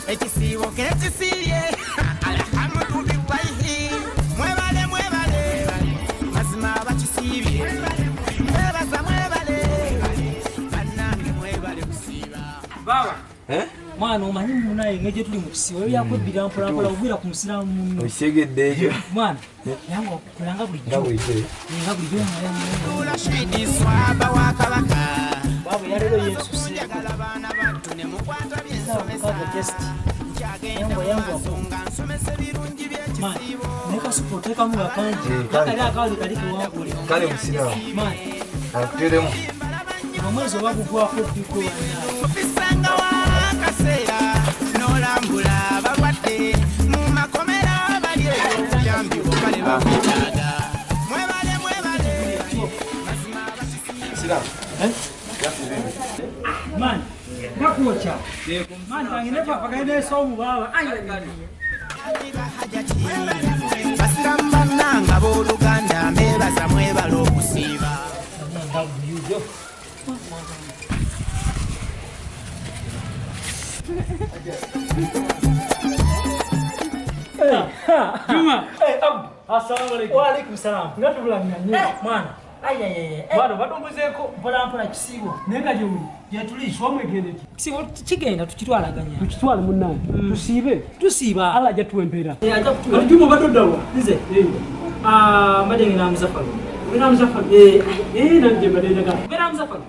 ekisibo kekisiye alhamdulillahi mwebale mazima bakisibye mwebaza mwebale bannange mwebale kusiba baba mwana omanyi munaye ngeje tuli mu kisibo yakwebbira mpolampola ogwira ku musiramu muno okyegedde ekyo mwana yango kulanga bulijjo nga bulijjo ulashidi swaba wa kabaka baba yalero yesu njagala baana battu ne mukwata byensomesa yango nsomese birungi byekisibo neka supoteka mu bakanje kali akali kali kuwakuli kale musiramu mwana akuteremu omwezo bagugwako piko ofisanga wakaseera n'olambula balwadde mu makomera bali eyo jambi bukale bakutaaga mwebale mazima musiramu man nakuocha man anginepa pakaine somu baba basiramu bannanga b'oluganda mbebaza mwebale okusiiba Juma assalamu alaikum wa alaikum salam ngatulanga mwana bado badombozeko mpolampola kisibo nenga gyetulishwa omwegendeki kisibo kigenda tukitwalaganya tukitwala munnaye tusiiba ala ajja tuwempera Juma badoddawa nze mbadde ngina muzafalu ngina muzafalu nanje mbadde ndagala ngina muzafalu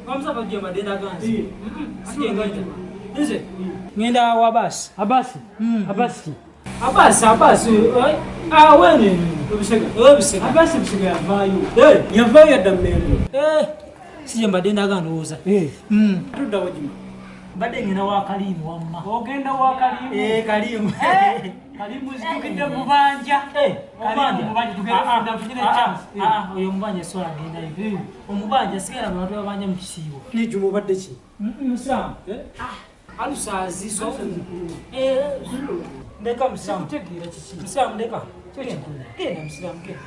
wamuzafalu gye mbadde ndaganzi sigenganja nze ngenda wabasi abasi wene obisega abasi bisega yavayo yadda mmembo sije mbadde ndagandowooza tuddawo Juma mbadde ngenda wa Kalimu wamma ogenda wa Kalimu Kalimu Kalimu zitugidde mubanja oyo mubanja sola agendayo omubanja sigala bantu babanja mu kisiibo ni Juma obadde ki musiramu alusazi so ndeka musiramu tegeera kiki musiramu ndeka genda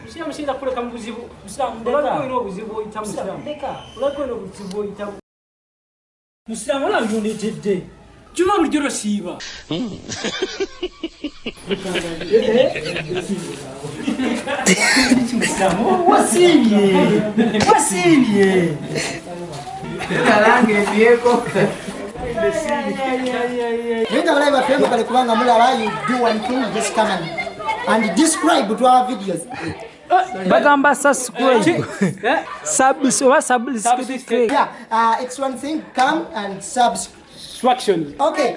musiramu sinza kuleka mu buzibu musiramu ndeka olina obuzibu oyita musiramu ndeka olina obuzibu oyita musiramu olaba byondetedde Juma bulijjo losiiba wasiibye alange ebyeko Yenga wala bafembo kale kubanga mulaba you do one thing just come and describe to our videos. bagamba subscribe subscribe It's one thing come and subscription okay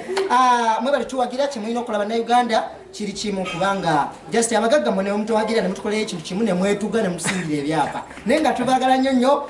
mwebali tuwagira kimwe nokulaba na Uganda kiri kimu kubanga just amagagga mwe ne mutuwagira ne mutukoleye ekintu kimu ne mwetuga ne musingira ebyapa nenga tubagala nnyo